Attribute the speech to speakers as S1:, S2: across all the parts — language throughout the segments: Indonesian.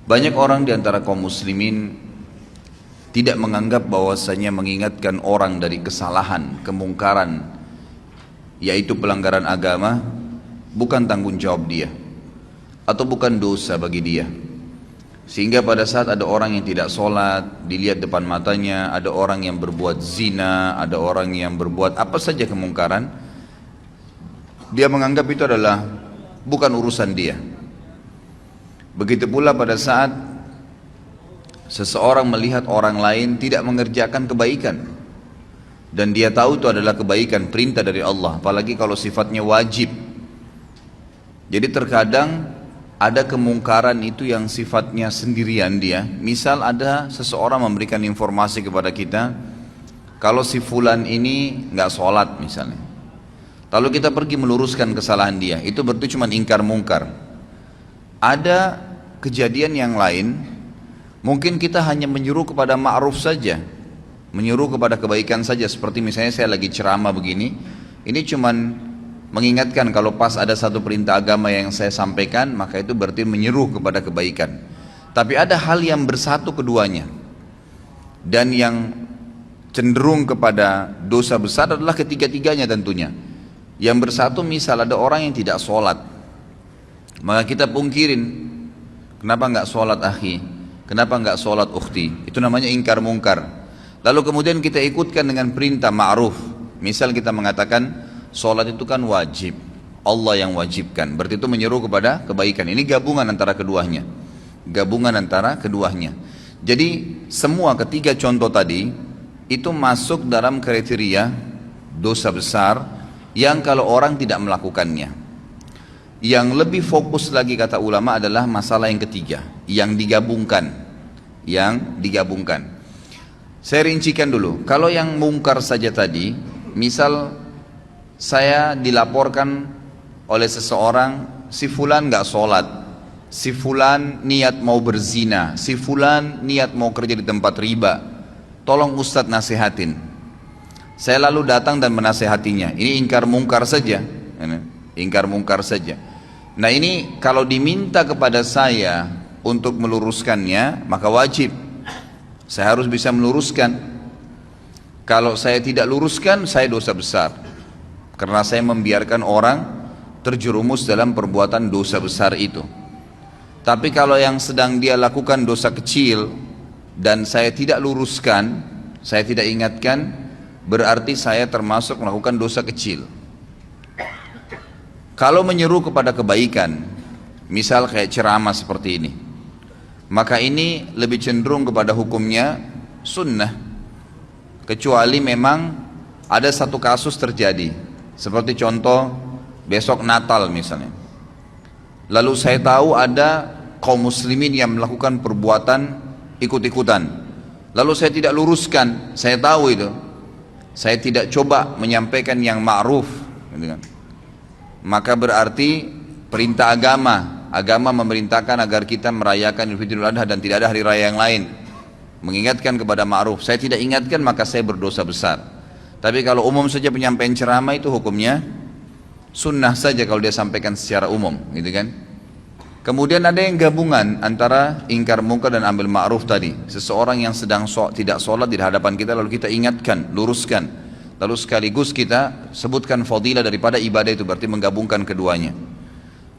S1: Banyak orang di antara kaum muslimin tidak menganggap bahwasanya mengingatkan orang dari kesalahan, kemungkaran, yaitu pelanggaran agama, bukan tanggung jawab dia atau bukan dosa bagi dia. Sehingga pada saat ada orang yang tidak sholat, dilihat depan matanya, ada orang yang berbuat zina, ada orang yang berbuat apa saja kemungkaran, dia menganggap itu adalah bukan urusan dia. Begitu pula pada saat seseorang melihat orang lain tidak mengerjakan kebaikan dan dia tahu itu adalah kebaikan, perintah dari Allah, apalagi kalau sifatnya wajib. Jadi terkadang ada kemungkaran itu yang sifatnya sendirian dia. Misal ada seseorang memberikan informasi kepada kita, kalau si fulan ini nggak sholat misalnya, lalu kita pergi meluruskan kesalahan dia, itu berarti cuma ingkar mungkar. Ada kejadian yang lain, mungkin kita hanya menyuruh kepada ma'ruf saja, menyuruh kepada kebaikan saja. Seperti misalnya saya lagi ceramah begini, ini cuman mengingatkan kalau pas ada satu perintah agama yang saya sampaikan, maka itu berarti menyeru kepada kebaikan. Tapi ada hal yang bersatu keduanya, dan yang cenderung kepada dosa besar adalah ketiga-tiganya tentunya. Yang bersatu misal ada orang yang tidak sholat, maka kita pungkirin, kenapa nggak sholat akhi, kenapa nggak sholat ukhti, itu namanya ingkar mungkar. Lalu kemudian kita ikutkan dengan perintah ma'ruf. Misal kita mengatakan sholat itu kan wajib, Allah yang wajibkan, berarti itu menyeru kepada kebaikan. Ini gabungan antara keduanya, gabungan antara keduanya. Jadi semua ketiga contoh tadi itu masuk dalam kriteria dosa besar yang kalau orang tidak melakukannya. Yang lebih fokus lagi kata ulama adalah masalah yang ketiga, yang digabungkan, Saya rincikan dulu. Kalau yang mungkar saja tadi, misal saya dilaporkan oleh seseorang, si fulan nggak sholat, si fulan niat mau berzina, si fulan niat mau kerja di tempat riba, tolong ustadz nasihatin. Saya lalu datang dan menasehatinya. Ini ingkar mungkar saja, ingkar mungkar saja. Nah ini kalau diminta kepada saya untuk meluruskannya, maka wajib saya harus bisa meluruskan. Kalau saya tidak luruskan, saya dosa besar, karena saya membiarkan orang terjerumus dalam perbuatan dosa besar itu. Tapi kalau yang sedang dia lakukan dosa kecil dan saya tidak luruskan, saya tidak ingatkan, berarti saya termasuk melakukan dosa kecil. Kalau menyeru kepada kebaikan, misal kayak ceramah seperti ini, maka ini lebih cenderung kepada hukumnya sunnah, kecuali memang ada satu kasus terjadi. Seperti contoh besok Natal misalnya, lalu saya tahu ada kaum muslimin yang melakukan perbuatan ikut-ikutan, lalu saya tidak luruskan, saya tahu itu, saya tidak coba menyampaikan yang ma'ruf, gitu kan? Maka berarti perintah agama memerintahkan agar kita merayakan Idul Fitri Idul Adha dan tidak ada hari raya yang lain, mengingatkan kepada ma'ruf. Saya tidak ingatkan, maka saya berdosa besar. Tapi kalau umum saja penyampaian ceramah, itu hukumnya sunnah saja kalau dia sampaikan secara umum, gitu kan. Kemudian ada yang gabungan antara ingkar mungkar dan ambil ma'ruf tadi. Seseorang yang sedang tidak sholat di hadapan kita, lalu kita ingatkan, luruskan, lalu sekaligus kita sebutkan fadilah daripada ibadah itu, berarti menggabungkan keduanya.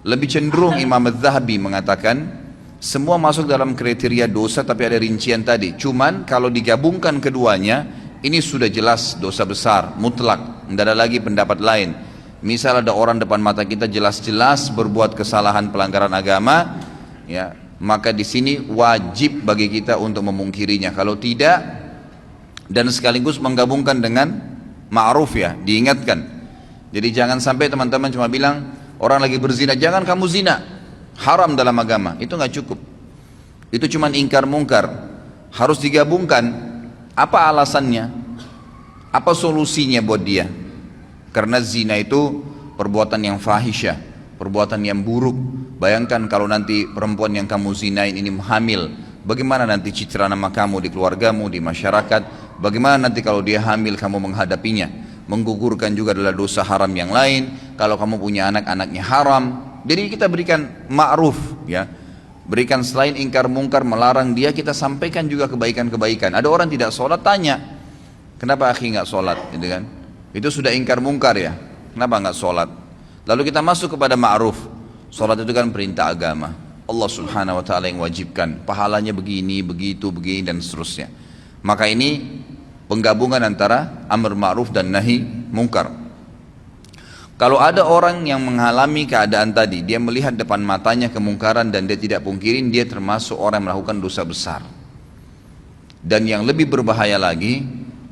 S1: Lebih cenderung Imam Az-Zahabi mengatakan semua masuk dalam kriteria dosa, tapi ada rincian tadi. Cuman kalau digabungkan keduanya, ini sudah jelas dosa besar, mutlak, tidak ada lagi pendapat lain. Misal ada orang depan mata kita jelas-jelas berbuat kesalahan pelanggaran agama, ya, maka di sini wajib bagi kita untuk memungkirinya. Kalau tidak, dan sekaligus menggabungkan dengan ma'ruf, ya, diingatkan. Jadi jangan sampai teman-teman cuma bilang orang lagi berzina, jangan kamu zina, haram dalam agama. Itu nggak cukup. Itu cuma ingkar mungkar. Harus digabungkan. Apa alasannya? Apa solusinya buat dia? Karena zina itu perbuatan yang fahisyah, perbuatan yang buruk. Bayangkan kalau nanti perempuan yang kamu zinain ini hamil, bagaimana nanti citra nama kamu di keluargamu, di masyarakat? Bagaimana nanti kalau dia hamil kamu menghadapinya? Menggugurkan juga adalah dosa haram yang lain. Kalau kamu punya anak, anaknya haram. Jadi kita berikan ma'ruf, ya. Berikan selain ingkar mungkar, melarang dia, kita sampaikan juga kebaikan-kebaikan. Ada orang tidak sholat, tanya, kenapa akhi nggak sholat, gitu kan? Itu sudah ingkar mungkar ya, kenapa nggak sholat? Lalu kita masuk kepada ma'ruf. Sholat itu kan perintah agama, Allah subhanahu wa ta'ala yang wajibkan, pahalanya begini, begitu, begini, dan seterusnya. Maka ini penggabungan antara amr ma'ruf dan nahi mungkar. Kalau ada orang yang mengalami keadaan tadi, dia melihat depan matanya kemungkaran dan dia tidak pungkirin, dia termasuk orang yang melakukan dosa besar. Dan yang lebih berbahaya lagi,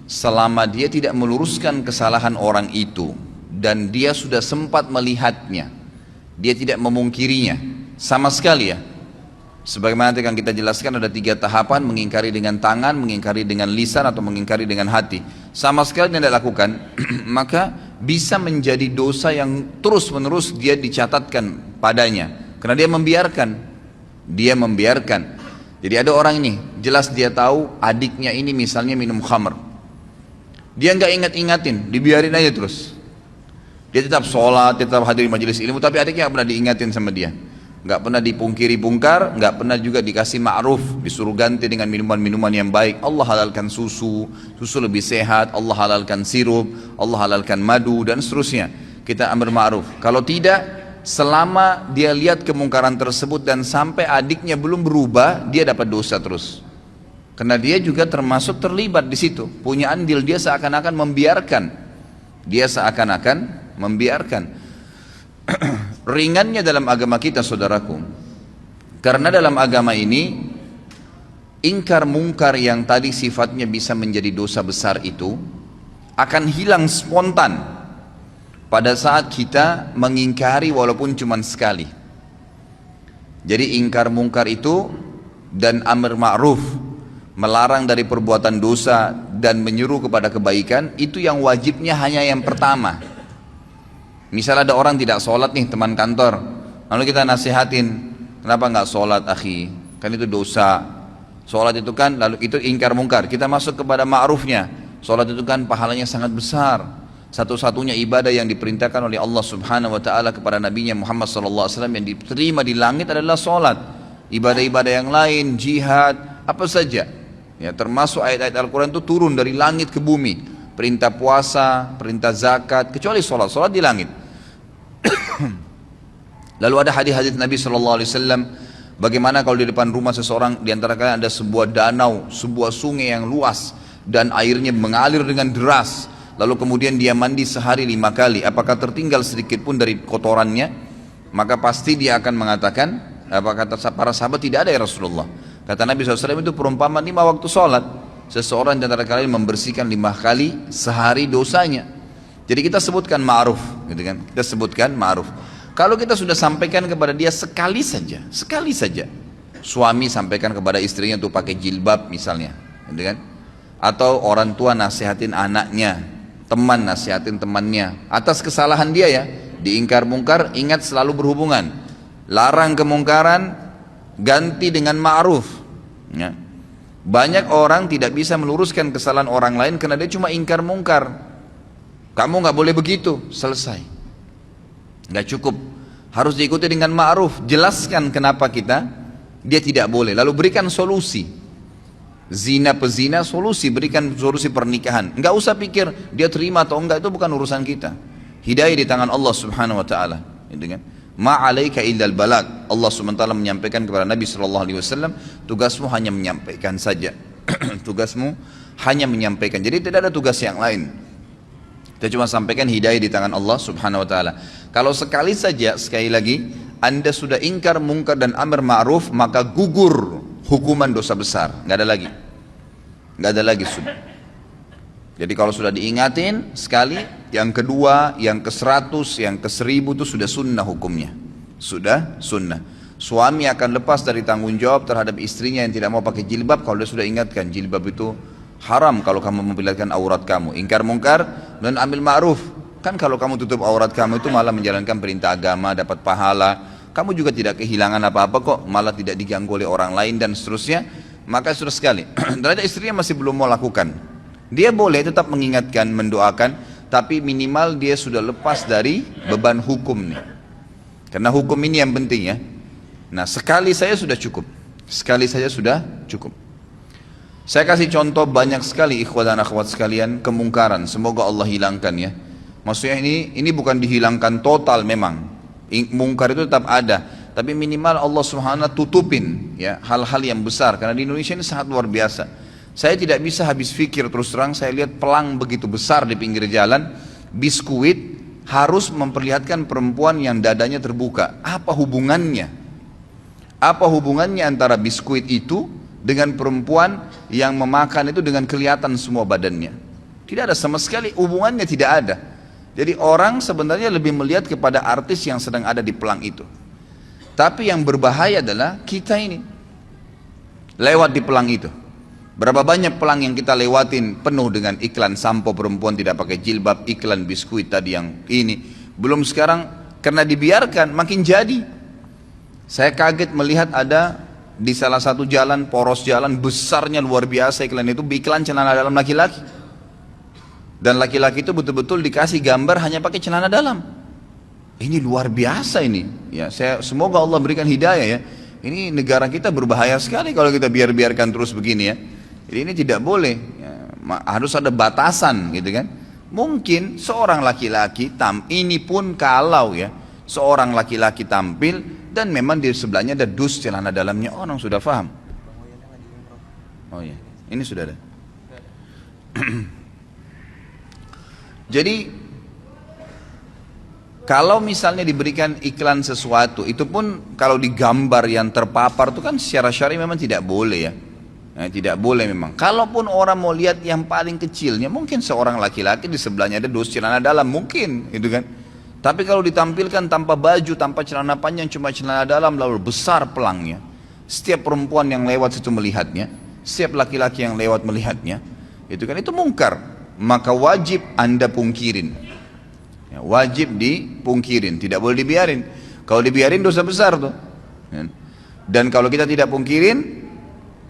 S1: selama dia tidak meluruskan kesalahan orang itu dan dia sudah sempat melihatnya, dia tidak memungkirinya sama sekali ya. Sebagaimana nanti akan kita jelaskan, ada 3 tahapan: mengingkari dengan tangan, mengingkari dengan lisan, atau mengingkari dengan hati. Sama sekali tidak lakukan, maka bisa menjadi dosa yang terus menerus dia dicatatkan padanya, karena dia membiarkan. Jadi ada orang ini, jelas dia tahu adiknya ini misalnya minum khamr, dia nggak ingat-ingatin, dibiarin aja terus. Dia tetap sholat, tetap hadir majelis ilmu, tapi adiknya nggak pernah diingatin sama dia, nggak pernah dipungkiri bungkar, nggak pernah juga dikasih ma'ruf, disuruh ganti dengan minuman-minuman yang baik. Allah halalkan susu lebih sehat, Allah halalkan sirup, Allah halalkan madu, dan seterusnya. Kita ambil ma'ruf. Kalau tidak, selama dia lihat kemungkaran tersebut dan sampai adiknya belum berubah, dia dapat dosa terus. Karena dia juga termasuk terlibat di situ, punya andil, dia seakan-akan membiarkan. Ringannya dalam agama kita, saudaraku, karena dalam agama ini ingkar mungkar yang tadi sifatnya bisa menjadi dosa besar itu akan hilang spontan pada saat kita mengingkari walaupun cuma sekali. Jadi ingkar mungkar itu dan amr ma'ruf, melarang dari perbuatan dosa dan menyuruh kepada kebaikan, itu yang wajibnya hanya yang pertama. Misal ada orang tidak sholat nih, teman kantor, lalu kita nasihatin, kenapa nggak sholat akhi, kan itu dosa. Sholat itu kan, lalu itu ingkar mungkar. Kita masuk kepada ma'rufnya, sholat itu kan pahalanya sangat besar, satu-satunya ibadah yang diperintahkan oleh Allah subhanahu wa ta'ala kepada nabinya Muhammad SAW yang diterima di langit adalah sholat. Ibadah-ibadah yang lain, jihad, apa saja ya, termasuk ayat-ayat Al-Quran itu turun dari langit ke bumi, perintah puasa, perintah zakat, kecuali sholat di langit. Lalu ada hadis-hadis Nabi SAW, bagaimana kalau di depan rumah seseorang, di antara kalian ada sebuah danau, sebuah sungai yang luas dan airnya mengalir dengan deras, lalu kemudian dia mandi sehari 5 kali, apakah tertinggal sedikit pun dari kotorannya? Maka pasti dia akan mengatakan, apa kata para sahabat, tidak ada ya Rasulullah. Kata Nabi SAW, itu perumpamaan 5 waktu sholat. Seseorang di antara kalian membersihkan 5 kali sehari dosanya. Jadi kita sebutkan ma'ruf, gitu kan? Kita sebutkan ma'ruf. Kalau kita sudah sampaikan kepada dia sekali saja, suami sampaikan kepada istrinya untuk pakai jilbab misalnya, gitu kan? Atau orang tua nasihatin anaknya, teman nasihatin temannya atas kesalahan dia ya, diingkar mungkar, ingat selalu berhubungan. Larang kemungkaran, ganti dengan ma'ruf. Ya. Banyak orang tidak bisa meluruskan kesalahan orang lain karena dia cuma ingkar mungkar. Kamu nggak boleh begitu, selesai. Nggak cukup, harus diikuti dengan ma'ruf. Jelaskan kenapa dia tidak boleh, lalu berikan solusi. Zina pezina, solusi, berikan solusi pernikahan. Nggak usah pikir dia terima atau enggak, itu bukan urusan kita. Hidayah di tangan Allah subhanahu wa ta'ala. Ma'alaika illal balag. Allah subhanahu wa ta'ala menyampaikan kepada Nabi SAW, tugasmu hanya menyampaikan saja. Tugasmu hanya menyampaikan, jadi tidak ada tugas yang lain. Kita cuma sampaikan hidayah di tangan Allah subhanahu wa ta'ala. Kalau sekali saja, sekali lagi, Anda sudah ingkar mungkar dan amr ma'ruf, maka gugur hukuman dosa besar. Nggak ada lagi sudah. Jadi kalau sudah diingatin sekali, yang kedua, yang ke-100, yang ke-1000 itu sudah sunnah hukumnya. Sudah sunnah. Suami akan lepas dari tanggung jawab terhadap istrinya yang tidak mau pakai jilbab kalau dia sudah ingatkan, jilbab itu haram kalau kamu memperlihatkan aurat kamu. Ingkar mungkar dan ambil ma'ruf. Kan kalau kamu tutup aurat kamu itu malah menjalankan perintah agama, dapat pahala. Kamu juga tidak kehilangan apa-apa kok, malah tidak diganggu oleh orang lain dan seterusnya. Maka sudah sekali. Ternyata istrinya masih belum mau lakukan. Dia boleh tetap mengingatkan, mendoakan, tapi minimal dia sudah lepas dari beban hukum nih. Karena hukum ini yang penting ya. Nah, sekali saja sudah cukup. Sekali saja sudah cukup. Saya kasih contoh banyak sekali ikhwat dan akhwat sekalian kemungkaran. Semoga Allah hilangkan ya. Maksudnya ini bukan dihilangkan total memang. Mungkar itu tetap ada, tapi minimal Allah Subhanahu wa ta'ala tutupin ya hal-hal yang besar, karena di Indonesia ini sangat luar biasa. Saya tidak bisa habis pikir, terus terang saya lihat pelang begitu besar di pinggir jalan, biskuit harus memperlihatkan perempuan yang dadanya terbuka. Apa hubungannya? Apa hubungannya antara biskuit itu dengan perempuan yang memakan itu dengan kelihatan semua badannya? Tidak ada sama sekali, hubungannya tidak ada. Jadi orang sebenarnya lebih melihat kepada artis yang sedang ada di pelang itu. Tapi yang berbahaya adalah kita ini lewat di pelang itu. Berapa banyak pelang yang kita lewatin penuh dengan iklan sampo perempuan tidak pakai jilbab, iklan biskuit tadi yang ini. Belum sekarang karena dibiarkan makin jadi. Saya kaget melihat ada di salah satu jalan, poros jalan besarnya luar biasa iklan itu, iklan celana dalam laki-laki. Dan laki-laki itu betul-betul dikasih gambar hanya pakai celana dalam. Ini luar biasa ini. Ya, semoga Allah berikan hidayah ya. Ini negara kita berbahaya sekali kalau kita biarkan terus begini ya. Jadi ini tidak boleh. Ya, harus ada batasan gitu kan. Mungkin seorang laki-laki ini pun kalau ya seorang laki-laki tampil dan memang di sebelahnya ada dus celana dalamnya, orang sudah paham. Oh iya, ini sudah ada. Jadi kalau misalnya diberikan iklan sesuatu, itu pun kalau digambar yang terpapar itu kan secara syar'i memang tidak boleh ya. Nah, tidak boleh memang. Kalaupun orang mau lihat yang paling kecilnya, mungkin seorang laki-laki di sebelahnya ada dus celana dalam, mungkin, gitu kan. Tapi kalau ditampilkan tanpa baju, tanpa celana panjang, cuma celana dalam, lalu besar pelangnya. Setiap perempuan yang lewat situ melihatnya, setiap laki-laki yang lewat melihatnya, itu kan itu mungkar. Maka wajib Anda pungkirin. Ya, wajib dipungkirin, tidak boleh dibiarin. Kalau dibiarin dosa besar tuh. Dan kalau kita tidak pungkirin,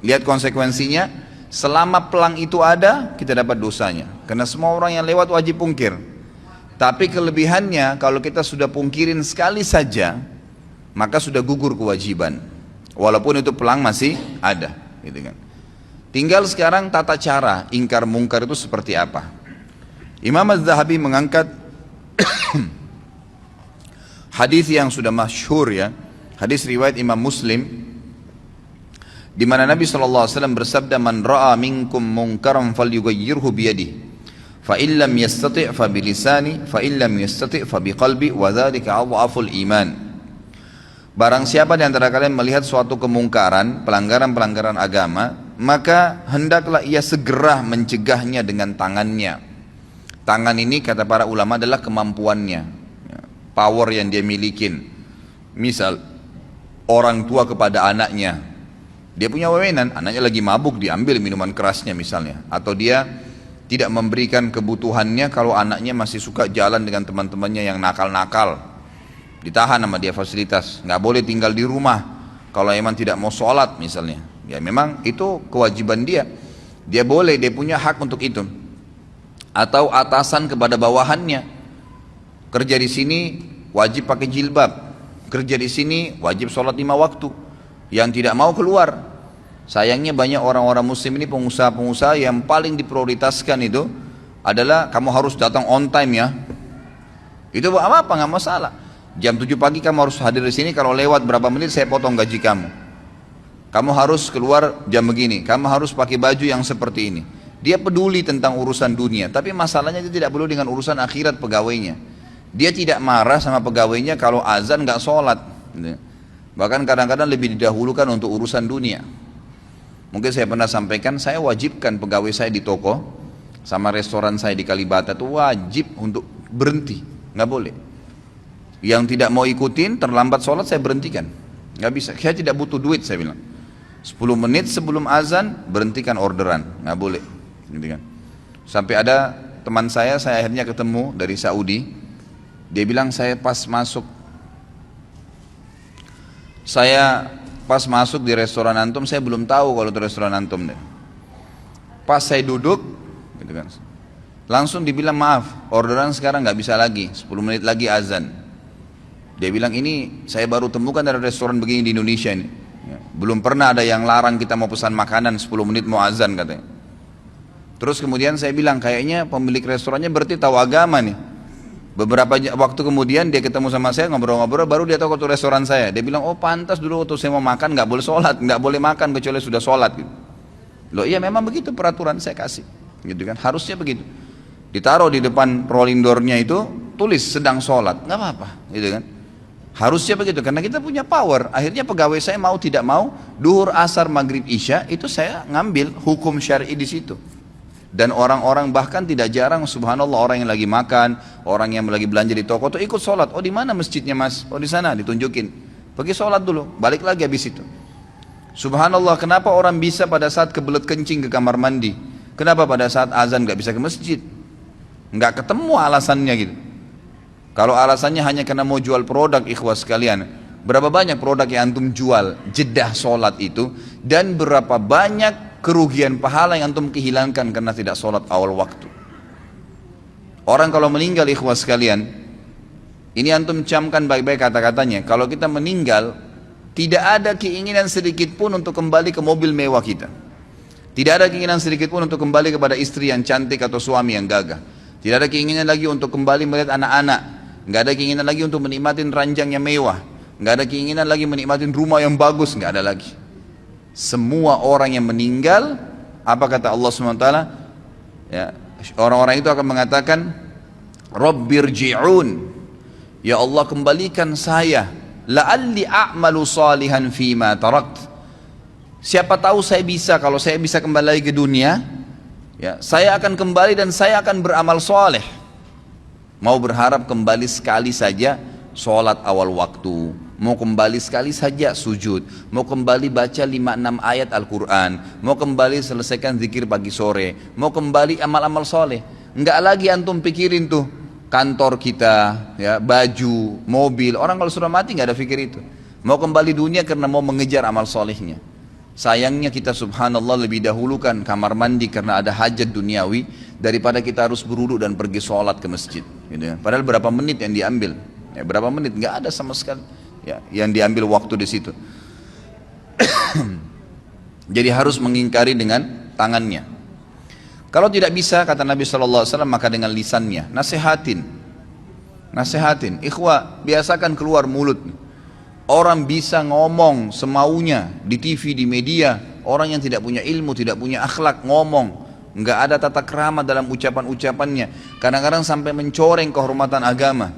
S1: lihat konsekuensinya. Selama pelang itu ada, kita dapat dosanya. Karena semua orang yang lewat wajib pungkir. Tapi kelebihannya kalau kita sudah pungkirin sekali saja, maka sudah gugur kewajiban. Walaupun itu pelang masih ada, gitu kan. Tinggal sekarang tata cara ingkar mungkar itu seperti apa. Imam Az-Zahabi mengangkat hadis yang sudah masyhur ya, hadis riwayat Imam Muslim, di mana Nabi SAW bersabda, "Man ra'a minkum munkaran falyughayyirhu biyadihi. Fa illam yastati' fa bilisani, fa illam yastati' fa biqalbi, wa dzalika adhaful iman." Barang siapa di antara kalian melihat suatu kemungkaran, pelanggaran-pelanggaran agama, maka hendaklah ia segera mencegahnya dengan tangannya. Tangan ini kata para ulama adalah kemampuannya, power yang dia milikin. Misal orang tua kepada anaknya, dia punya wewenang, anaknya lagi mabuk diambil minuman kerasnya misalnya, atau dia tidak memberikan kebutuhannya kalau anaknya masih suka jalan dengan teman-temannya yang nakal-nakal, ditahan sama dia fasilitas, nggak boleh tinggal di rumah kalau emang tidak mau sholat misalnya, ya memang itu kewajiban dia boleh, dia punya hak untuk itu. Atau atasan kepada bawahannya, kerja di sini wajib pakai jilbab, kerja di sini wajib sholat 5 waktu, yang tidak mau keluar. Sayangnya banyak orang-orang muslim ini, pengusaha-pengusaha yang paling diprioritaskan itu adalah kamu harus datang on time ya. Itu apa nggak masalah. Jam 7 pagi kamu harus hadir di sini, kalau lewat berapa menit saya potong gaji kamu. Kamu harus keluar jam begini, kamu harus pakai baju yang seperti ini. Dia peduli tentang urusan dunia, tapi masalahnya dia tidak peduli dengan urusan akhirat pegawainya. Dia tidak marah sama pegawainya kalau azan nggak sholat. Bahkan kadang-kadang lebih didahulukan untuk urusan dunia. Mungkin saya pernah sampaikan, saya wajibkan pegawai saya di toko sama restoran saya di Kalibata itu wajib untuk berhenti, nggak boleh. Yang tidak mau ikutin terlambat sholat saya berhentikan, nggak bisa. Saya tidak butuh duit, saya bilang. 10 menit sebelum azan berhentikan orderan, nggak boleh, gitu kan. Sampai ada teman saya akhirnya ketemu dari Saudi, dia bilang saya pas masuk di restoran antum, saya belum tahu kalau itu restoran antum deh. Pas saya duduk, gitu kan, langsung dibilang maaf, orderan sekarang nggak bisa lagi, 10 menit lagi azan. Dia bilang ini saya baru temukan dari restoran begini di Indonesia ini. Ya, belum pernah ada yang larang kita mau pesan makanan 10 menit mau azan katanya. Terus kemudian saya bilang kayaknya pemilik restorannya berarti tahu agama nih. Beberapa waktu kemudian dia ketemu sama saya ngobrol-ngobrol, baru dia tahu waktu restoran saya. Dia bilang, oh pantas dulu waktu saya mau makan nggak boleh sholat, nggak boleh makan kecuali sudah sholat. Gitu. Loh iya memang begitu peraturan saya kasih, gitu kan? Harusnya begitu. Ditaruh di depan rolling door-nya itu tulis sedang sholat, nggak apa-apa, gitu kan? Harusnya begitu karena kita punya power. Akhirnya pegawai saya mau tidak mau, duhur, asar, maghrib, isya itu saya ngambil hukum syar'i di situ. Dan orang-orang bahkan tidak jarang, subhanallah, orang yang lagi makan, orang yang lagi belanja di toko tuh ikut sholat. Oh di mana masjidnya mas? Oh di sana, ditunjukin. Pergi sholat dulu, balik lagi habis itu. Subhanallah, kenapa orang bisa pada saat kebelet kencing ke kamar mandi? Kenapa pada saat azan nggak bisa ke masjid? Nggak ketemu alasannya gitu. Kalau alasannya hanya karena mau jual produk, ikhwas sekalian, berapa banyak produk yang antum jual jedah sholat itu, dan berapa banyak kerugian pahala yang antum kehilangkan karena tidak sholat awal waktu. Orang kalau meninggal, ikhwas sekalian, ini antum camkan baik-baik kata-katanya. Kalau kita meninggal, tidak ada keinginan sedikit pun untuk kembali ke mobil mewah kita. Tidak ada keinginan sedikit pun untuk kembali kepada istri yang cantik atau suami yang gagah. Tidak ada keinginan lagi untuk kembali melihat anak-anak. Nggak ada keinginan lagi untuk menikmatin ranjang yang mewah. Nggak ada keinginan lagi menikmatin rumah yang bagus. Nggak ada lagi. Semua orang yang meninggal, apa kata Allah SWT? Ya, orang-orang itu akan mengatakan, Rabbirji'un, ya Allah kembalikan saya, la'alli a'malu salihan fima tarakt. Siapa tahu saya bisa, kalau saya bisa kembali lagi ke dunia, ya, saya akan kembali dan saya akan beramal soleh. Mau berharap kembali sekali saja sholat awal waktu, mau kembali sekali saja sujud, mau kembali baca 5-6 ayat Al-Quran, mau kembali selesaikan zikir pagi sore, mau kembali amal-amal soleh. Enggak lagi antum pikirin tuh kantor kita, ya, baju, mobil. Orang kalau sudah mati nggak ada pikir itu. Mau kembali dunia karena mau mengejar amal solehnya. Sayangnya kita subhanallah lebih dahulukan kamar mandi karena ada hajat duniawi daripada kita harus berwudu dan pergi sholat ke masjid. Gitu ya. Padahal berapa menit yang diambil? Ya, berapa menit? Nggak ada sama sekali. Ya, yang diambil waktu di situ. Jadi harus mengingkari dengan tangannya. Kalau tidak bisa, kata Nabi SAW, maka dengan lisannya. Nasihatin. Ikhwah, biasakan keluar mulut. Orang bisa ngomong semaunya di TV, di media. Orang yang tidak punya ilmu, tidak punya akhlak ngomong. Nggak ada tata krama dalam ucapan-ucapannya. Kadang-kadang sampai mencoreng kehormatan agama.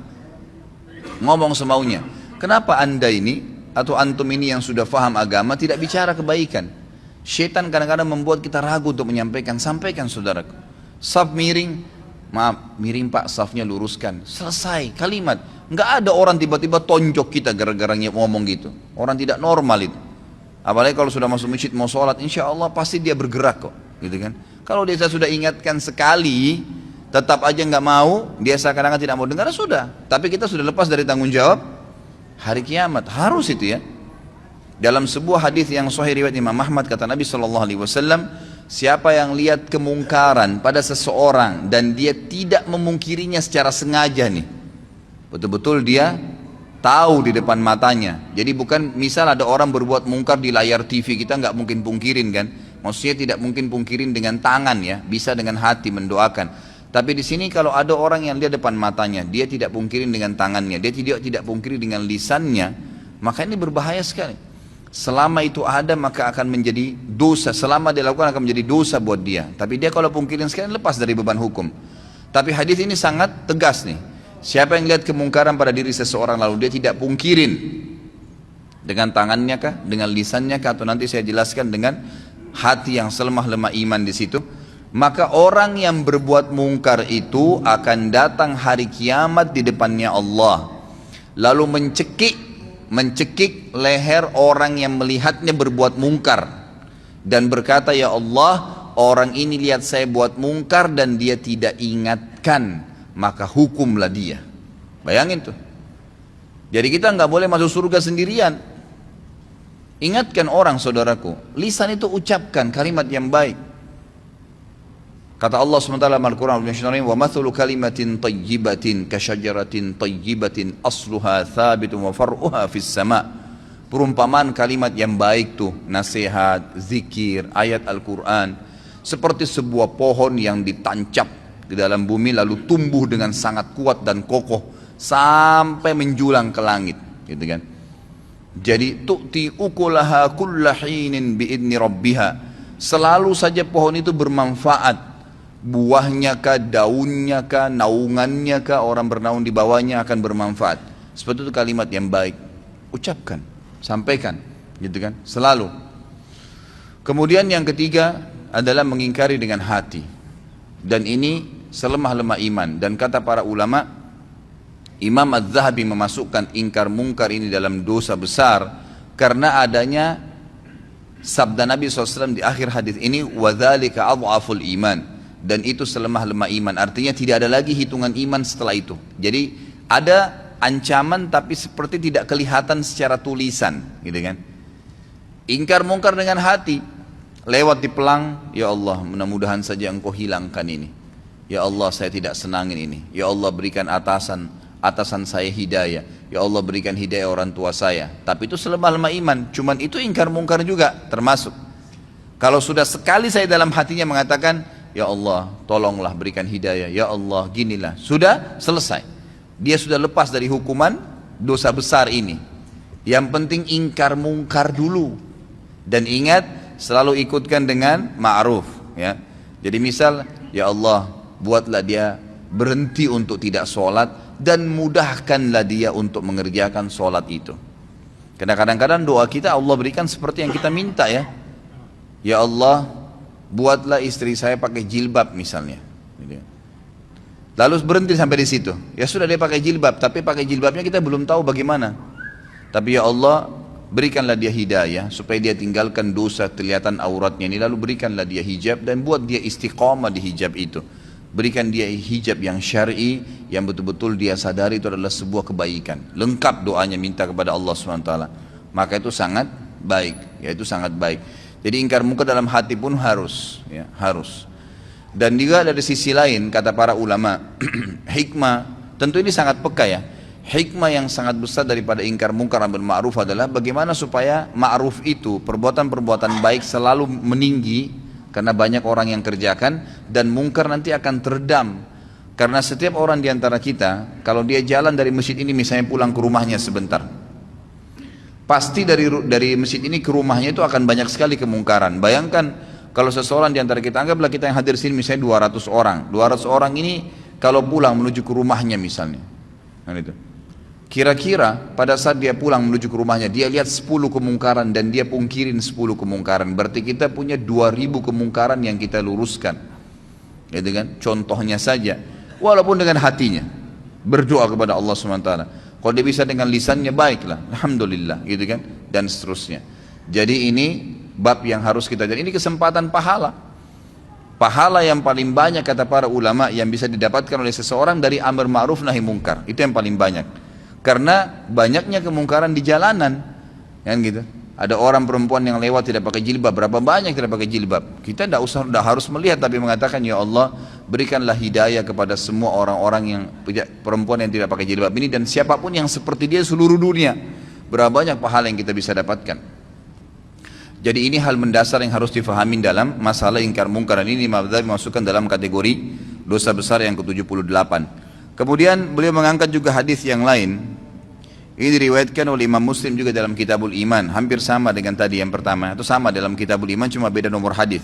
S1: Ngomong semaunya. Kenapa anda ini atau antum ini yang sudah faham agama tidak bicara kebaikan? Syaitan kadang-kadang membuat kita ragu untuk menyampaikan. Sampaikan saudaraku. Saf miring, maaf miring pak, safnya luruskan. Selesai kalimat. Nggak ada orang tiba-tiba tonjok kita gara-gara ngomong gitu. Orang tidak normal itu. Apalagi kalau sudah masuk masjid mau sholat, insya Allah pasti dia bergerak kok, gitu kan? Kalau dia sudah ingatkan sekali, tetap aja nggak mau, dia kadang-kadang tidak mau dengar, sudah. Tapi kita sudah lepas dari tanggung jawab hari kiamat, harus itu ya. Dalam sebuah hadis yang sahih riwayat Imam Ahmad, kata Nabi SAW, siapa yang lihat kemungkaran pada seseorang dan dia tidak memungkirinya secara sengaja nih, betul-betul dia tahu di depan matanya. Jadi bukan misal ada orang berbuat mungkar di layar TV, kita nggak mungkin pungkirin kan? Maksudnya tidak mungkin pungkirin dengan tangan ya, bisa dengan hati mendoakan. Tapi di sini kalau ada orang yang lihat depan matanya, dia tidak pungkirin dengan tangannya, dia tidak pungkiri dengan lisannya, maka ini berbahaya sekali. Selama itu ada maka akan menjadi dosa, selama dilakukan akan menjadi dosa buat dia. Tapi dia kalau pungkirin sekali lepas dari beban hukum. Tapi hadis ini sangat tegas nih. Siapa yang lihat kemungkaran pada diri seseorang lalu dia tidak pungkirin dengan tangannya kah, dengan lisannya kah, atau nanti saya jelaskan dengan hati yang selemah-lemah iman di situ, maka orang yang berbuat mungkar itu akan datang hari kiamat di depannya Allah, lalu mencekik leher orang yang melihatnya berbuat mungkar dan berkata, ya Allah, orang ini lihat saya buat mungkar dan dia tidak ingatkan, maka hukumlah dia. Bayangin tuh. Jadi kita nggak boleh masuk surga sendirian. Ingatkan orang, saudaraku. Lisan itu ucapkan kalimat yang baik. Kata Allah SWT dalam Al-Quran, wa mathulu kalimatin tayyibatin kasyajaratin tayyibatin asluha thabitun wa far'uha fis sama'. Perumpamaan kalimat yang baik tuh, nasihat, zikir, ayat Al-Quran, seperti sebuah pohon yang ditancap di dalam bumi lalu tumbuh dengan sangat kuat dan kokoh sampai menjulang ke langit, gitu kan. Jadi tu'ti ukulaha kulla hinin bi'idni rabbiha. Selalu saja pohon itu bermanfaat. Buahnya kah, daunnya kah, naungannya kah, orang bernaung di bawahnya akan bermanfaat. Seperti itu kalimat yang baik. Ucapkan, sampaikan, gitu kan, selalu. Kemudian yang ketiga adalah mengingkari dengan hati. Dan ini selemah-lemah iman. Dan kata para ulama, Imam Az-Zahabi memasukkan ingkar mungkar ini dalam dosa besar karena adanya sabda Nabi SAW di akhir hadis ini, وَذَلِكَ أَضْعَفُ الْإِيمَانِ. Dan itu selemah-lemah iman, artinya tidak ada lagi hitungan iman setelah itu. Jadi ada ancaman tapi seperti tidak kelihatan secara tulisan, gitu kan. Ingkar mungkar dengan hati, lewat di pelang, ya Allah mudah-mudahan saja engkau hilangkan ini. Ya Allah saya tidak senangin ini. Ya Allah berikan atasan saya hidayah. Ya Allah berikan hidayah orang tua saya. Tapi itu selemah-lemah iman, cuman itu ingkar mungkar juga termasuk. Kalau sudah sekali saya dalam hatinya mengatakan, ya Allah tolonglah berikan hidayah, ya Allah ginilah, sudah selesai. Dia sudah lepas dari hukuman dosa besar ini. Yang penting ingkar mungkar dulu. Dan ingat selalu ikutkan dengan ma'ruf, ya. Jadi misal, ya Allah buatlah dia berhenti untuk tidak sholat dan mudahkanlah dia untuk mengerjakan sholat itu. Karena kadang-kadang doa kita Allah berikan seperti yang kita minta, ya. Ya Allah buatlah istri saya pakai jilbab misalnya. Lalu berhenti sampai di situ. Ya sudah dia pakai jilbab, tapi pakai jilbabnya kita belum tahu bagaimana. Tapi ya Allah berikanlah dia hidayah supaya dia tinggalkan dosa kelihatan auratnya ini, lalu berikanlah dia hijab dan buat dia istiqamah di hijab itu. Berikan dia hijab yang syar'i yang betul-betul dia sadari itu adalah sebuah kebaikan. Lengkap doanya minta kepada Allah SWT. Maka itu sangat baik, ya itu sangat baik. Jadi ingkar mungkar dalam hati pun harus, ya, harus. Dan juga dari sisi lain kata para ulama, hikmah, tentu ini sangat peka ya. Hikmah yang sangat besar daripada ingkar mungkar amar ma'ruf adalah bagaimana supaya ma'ruf itu, perbuatan-perbuatan baik selalu meninggi karena banyak orang yang kerjakan, dan mungkar nanti akan teredam. Karena setiap orang diantara kita, kalau dia jalan dari masjid ini misalnya pulang ke rumahnya sebentar, pasti dari masjid ini ke rumahnya itu akan banyak sekali kemungkaran. Bayangkan kalau seseorang di antara kita, anggaplah kita yang hadir sini misalnya 200 orang. 200 orang ini kalau pulang menuju ke rumahnya misalnya, kan itu. Kira-kira pada saat dia pulang menuju ke rumahnya, dia lihat 10 kemungkaran dan dia pungkirin 10 kemungkaran. Berarti kita punya 2000 kemungkaran yang kita luruskan. Gitu kan? Contohnya saja, walaupun dengan hatinya berdoa kepada Allah SWT. Kalau dia bisa dengan lisannya, baiklah, alhamdulillah, gitu kan, dan seterusnya. Jadi ini bab yang harus kita jadi. Ini kesempatan pahala. Pahala yang paling banyak kata para ulama yang bisa didapatkan oleh seseorang dari amar ma'ruf nahi mungkar. Itu yang paling banyak. Karena banyaknya kemungkaran di jalanan, kan gitu. Ada orang perempuan yang lewat tidak pakai jilbab, berapa banyak tidak pakai jilbab. Kita tidak harus melihat, tapi mengatakan, ya Allah berikanlah hidayah kepada semua orang-orang yang perempuan yang tidak pakai jilbab ini, dan siapapun yang seperti dia seluruh dunia. Berapa banyak pahala yang kita bisa dapatkan. Jadi ini hal mendasar yang harus difahami dalam masalah ingkar mungkar. Ini Imam Ghazali masukkan dalam kategori dosa besar yang ke-78. Kemudian beliau mengangkat juga hadis yang lain. Ini diriwayatkan oleh Imam Muslim juga dalam Kitabul Iman, hampir sama dengan tadi yang pertama, itu sama dalam Kitabul Iman cuma beda nomor hadis.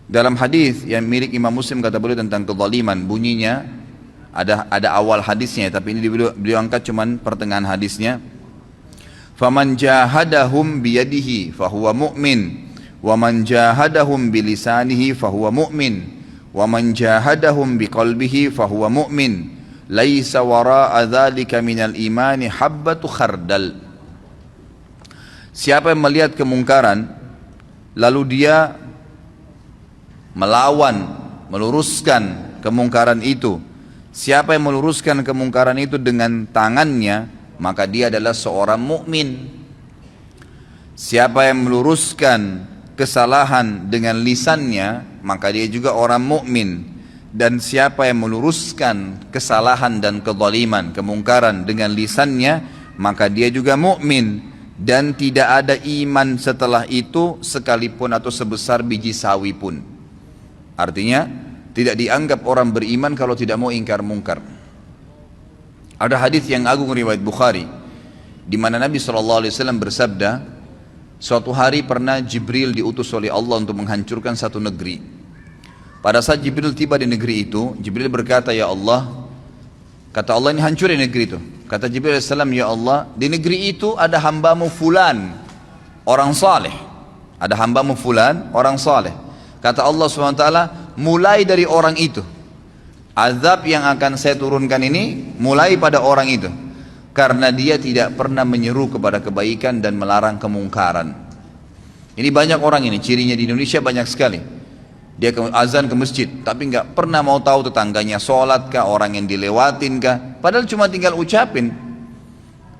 S1: Dalam hadis yang milik Imam Muslim kata beliau tentang kezaliman, bunyinya ada awal hadisnya, tapi ini beliau angkat cuma pertengahan hadisnya. Faman jahadahum biyadihi fahuwa mu'min, wa man jahadahum bilisanihi fahuwa mu'min, wa man jahadahum biqalbihi fahuwa mu'min. Laisa wara'a dzalika minal imani habbatu khardal. Siapa yang melihat kemungkaran lalu dia melawan, meluruskan kemungkaran itu, siapa yang meluruskan kemungkaran itu dengan tangannya, maka dia adalah seorang mukmin. Siapa yang meluruskan kesalahan dengan lisannya, maka dia juga orang mukmin. Dan siapa yang meluruskan kesalahan dan kezaliman, kemungkaran dengan lisannya, maka dia juga mukmin. Dan tidak ada iman setelah itu sekalipun atau sebesar biji sawi pun. Artinya tidak dianggap orang beriman kalau tidak mau ingkar mungkar. Ada hadis yang agung riwayat Bukhari, di mana Nabi SAW bersabda, suatu hari pernah Jibril diutus oleh Allah untuk menghancurkan satu negeri. Pada saat Jibril tiba di negeri itu, Jibril berkata, ya Allah, kata Allah, ini hancurin negeri itu. Kata Jibril AS, ya Allah, di negeri itu ada hambamu fulan, orang saleh. Ada hambamu fulan, orang saleh. Kata Allah SWT, mulai dari orang itu. Azab yang akan saya turunkan ini, mulai pada orang itu. Karena dia tidak pernah menyeru kepada kebaikan dan melarang kemungkaran. Ini banyak orang ini, cirinya di Indonesia banyak sekali. Dia azan ke masjid, tapi nggak pernah mau tahu tetangganya sholat kah, orang yang dilewatin kah, padahal cuma tinggal ucapin.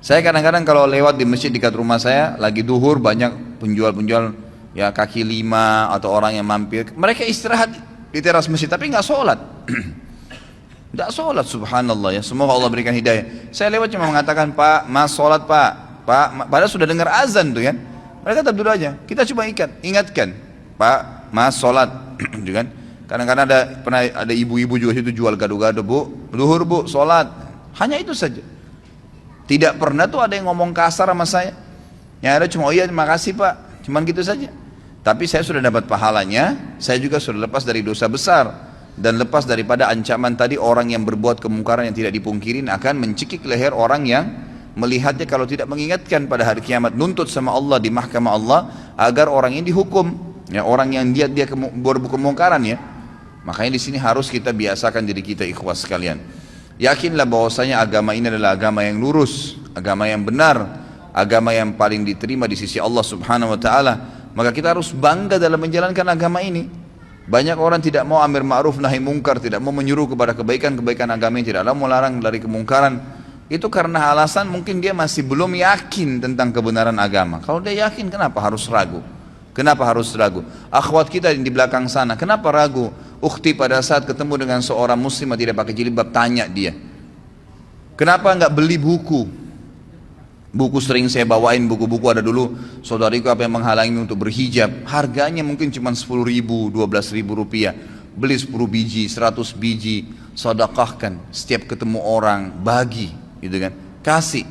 S1: Saya kadang-kadang kalau lewat di masjid dekat rumah saya, lagi duhur, banyak penjual-penjual ya kaki lima atau orang yang mampir, mereka istirahat di teras masjid, tapi nggak sholat. Nggak sholat, subhanallah ya, semoga Allah berikan hidayah. Saya lewat cuma mengatakan, Pak, Mas sholat Pak, padahal sudah dengar azan tuh kan. Mereka tetap duduk aja, kita coba ingatkan, Pak, Mas sholat. Kan? Kadang-kadang pernah ada ibu-ibu juga situ jual gado-gado, Bu, duhur Bu, sholat. Hanya itu saja. Tidak pernah tuh ada yang ngomong kasar sama saya. Yang ada cuma, oh iya terima kasih Pak, cuman gitu saja. Tapi saya sudah dapat pahalanya, saya juga sudah lepas dari dosa besar. Dan lepas daripada ancaman tadi, orang yang berbuat kemungkaran yang tidak dipungkirin akan mencekik leher orang yang melihatnya kalau tidak mengingatkan pada hari kiamat, nuntut sama Allah di mahkamah Allah agar orang ini dihukum. Ya, orang yang dia berbuat kemungkaran ya. Makanya di sini harus kita biasakan diri kita, ikhwas sekalian. Yakinlah bahwasanya agama ini adalah agama yang lurus, agama yang benar, agama yang paling diterima di sisi Allah Subhanahu wa taala. Maka kita harus bangga dalam menjalankan agama ini. Banyak orang tidak mau amar ma'ruf nahi mungkar, tidak mau menyuruh kepada kebaikan agama yang tidak mau melarang dari kemungkaran. Itu karena alasan mungkin dia masih belum yakin tentang kebenaran agama. Kalau dia yakin, kenapa harus ragu? Kenapa harus ragu? Akhwat kita di belakang sana, kenapa ragu? Ukhti pada saat ketemu dengan seorang muslimah tidak pakai jilbab, tanya dia, kenapa enggak beli buku? Buku sering saya bawain, buku-buku ada dulu, saudariku apa yang menghalangi untuk berhijab, harganya mungkin cuma 10 ribu, 12 ribu rupiah. Beli 10 biji, 100 biji, sedekahkan, setiap ketemu orang, bagi, gitu kan, kasih.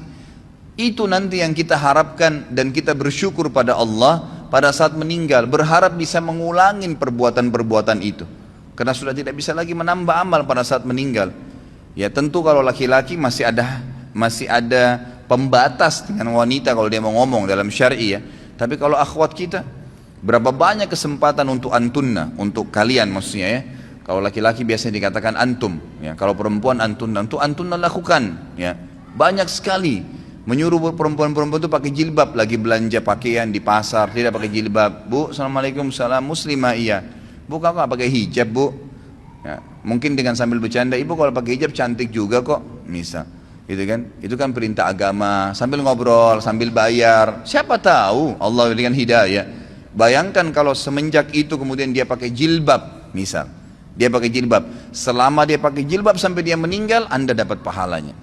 S1: Itu nanti yang kita harapkan, dan kita bersyukur pada Allah pada saat meninggal, berharap bisa mengulangi perbuatan-perbuatan itu, karena sudah tidak bisa lagi menambah amal pada saat meninggal. Ya tentu kalau laki-laki masih ada pembatas dengan wanita kalau dia mau ngomong dalam syar'i ya. Tapi kalau akhwat kita, berapa banyak kesempatan untuk antunna, untuk kalian maksudnya ya. Kalau laki-laki biasanya dikatakan antum, ya. Kalau perempuan antunna, untuk antunna lakukan, ya. Banyak sekali. Menyuruh perempuan-perempuan itu pakai jilbab, lagi belanja pakaian di pasar tidak pakai jilbab. Bu, assalamualaikum, salam, muslimah iya. Bu, kakak pakai hijab Bu. Ya, mungkin dengan sambil bercanda, ibu kalau pakai hijab cantik juga kok, misal, gitu kan? Itu kan perintah agama. Sambil ngobrol, sambil bayar. Siapa tahu Allah berikan hidayah. Bayangkan kalau semenjak itu kemudian dia pakai jilbab, misal, dia pakai jilbab. Selama dia pakai jilbab sampai dia meninggal, Anda dapat pahalanya.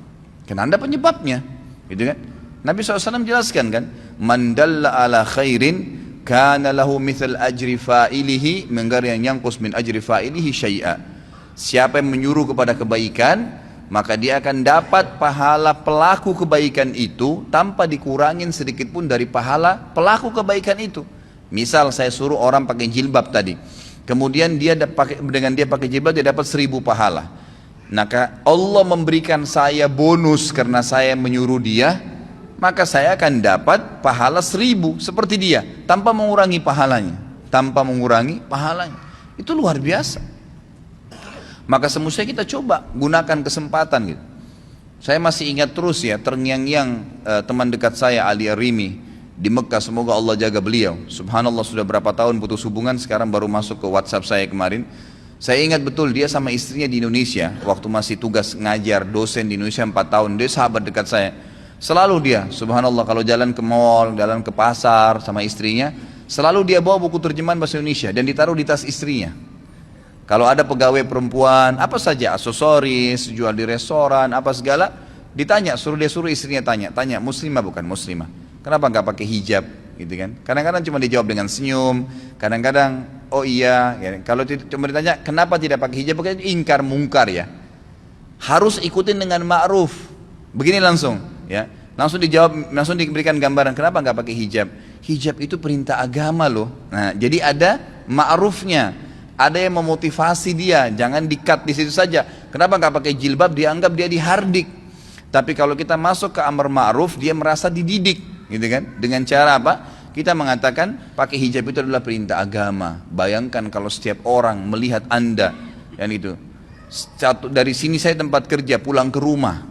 S1: Karena Anda penyebabnya. Gitu kan? Nabi SAW jelaskan kan, man dalla ala khairin kana lahu mithal ajri fa'ilihi min ghairi an yanqus min ajri fa'ilihi syai'a. Siapa yang menyuruh kepada kebaikan, maka dia akan dapat pahala pelaku kebaikan itu tanpa dikurangin sedikit pun dari pahala pelaku kebaikan itu. Misal saya suruh orang pakai jilbab tadi, kemudian dengan dia pakai jilbab dia dapat 1000 pahala. Maka Allah memberikan saya bonus karena saya menyuruh dia, maka saya akan dapat pahala 1000 seperti dia, tanpa mengurangi pahalanya. Itu luar biasa. Maka semestinya kita coba gunakan kesempatan gitu. Saya masih ingat terus ya, terngiang-ngiang teman dekat saya Ali Arimi di Mekah, semoga Allah jaga beliau. Subhanallah sudah berapa tahun putus hubungan, sekarang baru masuk ke WhatsApp saya kemarin. Saya ingat betul dia sama istrinya di Indonesia, waktu masih tugas ngajar dosen di Indonesia 4 tahun, dia sahabat dekat saya. Selalu dia, subhanallah kalau jalan ke mall, jalan ke pasar sama istrinya, Selalu dia bawa buku terjemahan bahasa Indonesia dan ditaruh di tas istrinya. Kalau ada pegawai perempuan, apa saja, aksesoris, jual di restoran, apa segala, ditanya, dia suruh istrinya tanya, muslimah bukan muslimah? Kenapa nggak pakai hijab? Gitu kan? Kadang-kadang cuma dijawab dengan senyum, kadang-kadang oh iya. Ya. Kalau cuma ditanya, kenapa tidak pakai hijab? Pakai ingkar mungkar ya. Harus ikutin dengan ma'ruf. Begini langsung, ya. Langsung dijawab, langsung diberikan gambaran, kenapa nggak pakai hijab? Hijab itu perintah agama loh. Nah, jadi ada ma'rufnya. Ada yang memotivasi dia, jangan di-cut di situ saja. Kenapa nggak pakai jilbab? Dianggap dia dihardik. Tapi kalau kita masuk ke amar ma'ruf, dia merasa dididik, gitu kan? Dengan cara apa? Kita mengatakan pakai hijab itu adalah perintah agama. Bayangkan kalau setiap orang melihat Anda, yang itu. Dari sini saya tempat kerja, pulang ke rumah,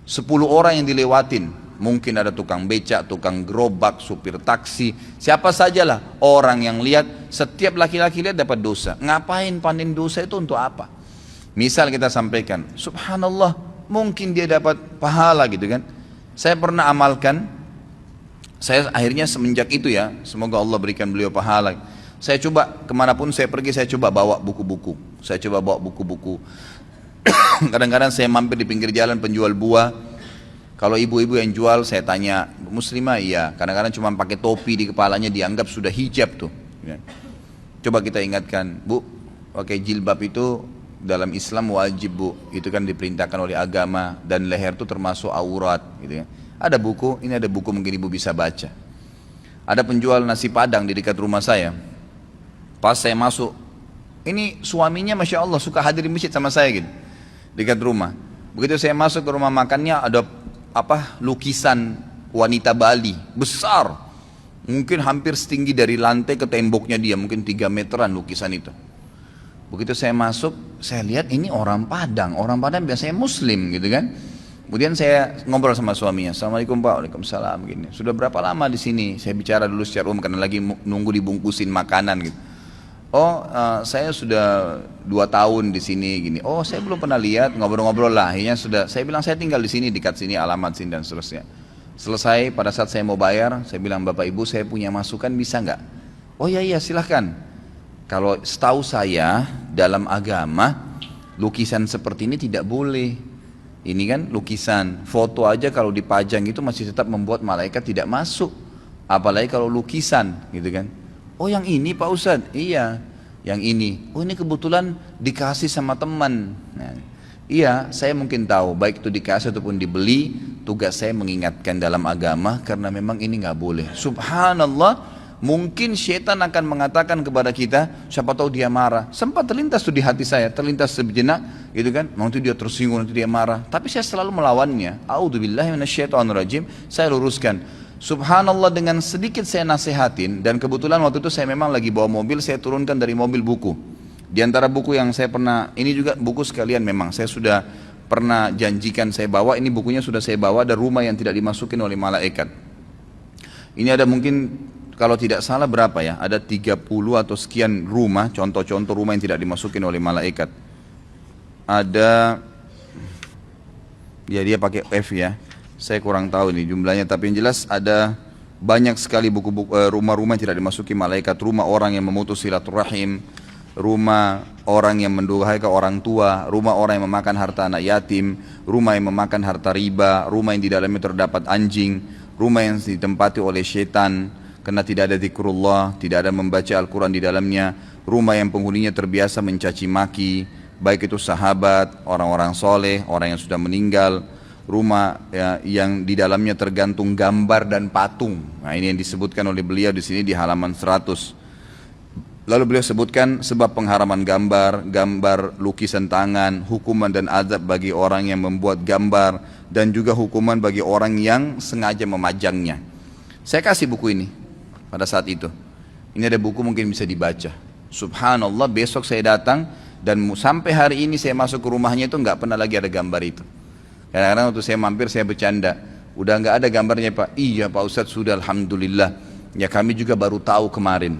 S1: 10 orang yang dilewatin. Mungkin ada tukang becak, tukang gerobak, supir taksi, siapa sajalah orang yang lihat, setiap laki-laki lihat dapat dosa. Ngapain panen dosa itu untuk apa? Misal kita sampaikan, subhanallah, mungkin dia dapat pahala gitu kan. Saya pernah amalkan, saya akhirnya semenjak itu ya, semoga Allah berikan beliau pahala. Saya coba, kemanapun saya pergi, saya coba bawa buku-buku. Saya coba bawa buku-buku. Kadang-kadang saya mampir di pinggir jalan penjual buah. Kalau ibu-ibu yang jual, saya tanya, muslimah? Iya. Kadang-kadang cuma pakai topi di kepalanya, dianggap sudah hijab tuh. Coba kita ingatkan, bu, pakai jilbab itu dalam Islam wajib bu. Itu kan diperintahkan oleh agama, dan leher itu termasuk aurat. Gitu ya. Ada buku, ini ada buku mungkin ibu bisa baca. Ada penjual nasi padang di dekat rumah saya. Pas saya masuk, ini suaminya Masya Allah suka hadir di masjid sama saya gitu, dekat rumah. Begitu saya masuk ke rumah makannya, ada lukisan wanita Bali besar, mungkin hampir setinggi dari lantai ke temboknya dia, mungkin 3 meteran lukisan itu. Begitu saya masuk, saya lihat ini orang Padang biasanya Muslim gitu kan. Kemudian saya ngobrol sama suaminya, Assalamualaikum Pak. Waalaikumsalam. Gini, sudah berapa lama di sini? Saya bicara dulu secara umum karena lagi nunggu dibungkusin makanan gitu. Oh, saya sudah 2 tahun di sini gini. Oh, saya belum pernah lihat, ngobrol-ngobrol lah. Akhirnya sudah, saya bilang saya tinggal di sini, dekat sini, alamat sini dan seterusnya. Selesai, pada saat saya mau bayar, saya bilang, Bapak Ibu saya punya masukan, bisa nggak? Oh iya silahkan. Kalau setahu saya dalam agama lukisan seperti ini tidak boleh. Ini kan lukisan, foto aja kalau dipajang itu masih tetap membuat malaikat tidak masuk. Apalagi kalau lukisan, gitu kan? Oh yang ini Pak Ustadz? Iya, yang ini. Oh ini kebetulan dikasih sama teman. Nah, iya, saya mungkin tahu, baik itu dikasih ataupun dibeli, tugas saya mengingatkan dalam agama karena memang ini nggak boleh. Subhanallah, mungkin syaitan akan mengatakan kepada kita, siapa tahu dia marah. Sempat terlintas tuh di hati saya, terlintas sejenak, gitu kan? Nanti dia tersinggung, nanti dia marah. Tapi saya selalu melawannya. A'udzubillahi minasyaitonirrajim. Saya luruskan. Subhanallah, dengan sedikit saya nasihatin, dan kebetulan waktu itu saya memang lagi bawa mobil, saya turunkan dari mobil buku. Di antara buku yang saya pernah, ini juga buku sekalian memang, saya sudah pernah janjikan saya bawa, ini bukunya sudah saya bawa, ada rumah yang tidak dimasukin oleh malaikat. Ini ada mungkin, kalau tidak salah berapa ya, ada 30 atau sekian rumah, contoh-contoh rumah yang tidak dimasukin oleh malaikat. Ada, ya dia pakai F ya. Saya kurang tahu ini jumlahnya, tapi yang jelas ada banyak sekali buku-buku rumah-rumah yang tidak dimasuki malaikat. Rumah orang yang memutus silaturahim, rumah orang yang mendurhaka orang tua, rumah orang yang memakan harta anak yatim, rumah yang memakan harta riba, rumah yang di dalamnya terdapat anjing, rumah yang ditempati oleh syaitan karena tidak ada zikrullah, tidak ada membaca Al-Quran di dalamnya, rumah yang penghuninya terbiasa mencaci maki, baik itu sahabat, orang-orang soleh, orang yang sudah meninggal, rumah ya, yang di dalamnya tergantung gambar dan patung. Nah ini yang disebutkan oleh beliau di sini di halaman 100. Lalu beliau sebutkan sebab pengharaman gambar, gambar lukisan tangan, hukuman dan azab bagi orang yang membuat gambar, dan juga hukuman bagi orang yang sengaja memajangnya. Saya kasih buku ini pada saat itu. Ini ada buku mungkin bisa dibaca. Subhanallah, besok saya datang dan sampai hari ini saya masuk ke rumahnya itu nggak pernah lagi ada gambar itu. Kadang-kadang waktu saya mampir saya bercanda, udah nggak ada gambarnya Pak. Iya Pak Ustadz sudah, Alhamdulillah. Ya kami juga baru tahu kemarin.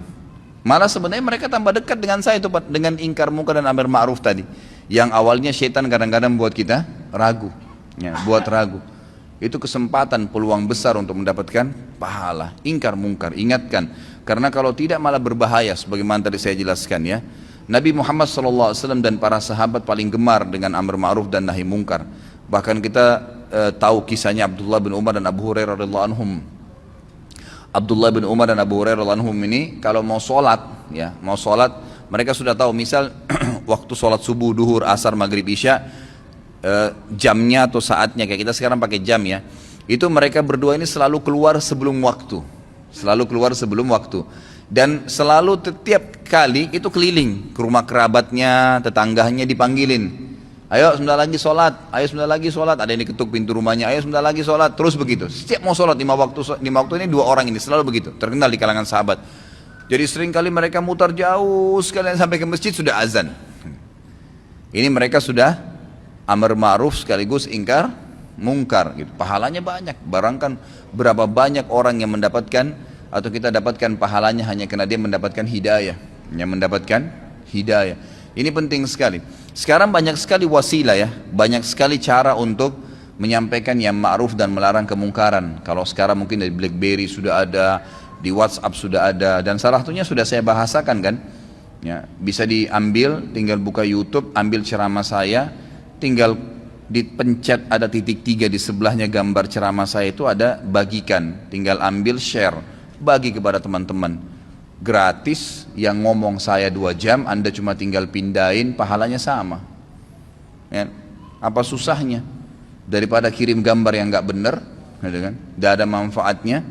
S1: Malah sebenarnya mereka tambah dekat dengan saya itu Pak, dengan ingkar munkar dan amar ma'ruf tadi. Yang awalnya syaitan kadang-kadang buat kita ragu, ya, buat ragu. Itu kesempatan, peluang besar untuk mendapatkan pahala. Ingkar munkar, ingatkan. Karena kalau tidak malah berbahaya, sebagaimana tadi saya jelaskan ya. Nabi Muhammad SAW dan para sahabat paling gemar dengan amar ma'ruf dan nahi mungkar. Bahkan kita tahu kisahnya Abdullah bin Umar dan Abu Hurairah radhiyallahu anhum. Abdullah bin Umar dan Abu Hurairah radhiyallahu anhum ini kalau mau sholat, ya, mau sholat, mereka sudah tahu misal waktu sholat subuh, duhur, asar, maghrib, isya, jamnya atau saatnya kayak kita sekarang pakai jam ya. Itu mereka berdua ini selalu keluar sebelum waktu, selalu keluar sebelum waktu. Dan selalu setiap kali itu keliling ke rumah kerabatnya, tetangganya dipanggilin. Ayo sebentar lagi sholat, ayo sebentar lagi sholat. Ada yang diketuk pintu rumahnya, ayo sebentar lagi sholat. Terus begitu. Setiap mau sholat lima waktu ini dua orang ini selalu begitu. Terkenal di kalangan sahabat. Jadi sering kali mereka mutar jauh sekalian sampai ke masjid sudah azan. Ini mereka sudah amar ma'ruf sekaligus ingkar mungkar. Gitu. Pahalanya banyak. Barangkan berapa banyak orang yang mendapatkan atau kita dapatkan pahalanya hanya karena dia mendapatkan hidayah. Yang mendapatkan hidayah. Ini penting sekali. Sekarang banyak sekali wasilah ya, banyak sekali cara untuk menyampaikan yang ma'ruf dan melarang kemungkaran. Kalau sekarang mungkin dari BlackBerry sudah ada, di WhatsApp sudah ada, dan salah satunya sudah saya bahasakan kan. Ya, bisa diambil, tinggal buka YouTube, ambil ceramah saya, tinggal dipencet ada titik 3 di sebelahnya gambar ceramah saya itu ada bagikan, tinggal ambil share, bagi kepada teman-teman. Gratis, yang ngomong saya 2 jam, Anda cuma tinggal pindahin, pahalanya sama. Ya, apa susahnya? Daripada kirim gambar yang nggak benar, gitu kan? Nggak ada manfaatnya.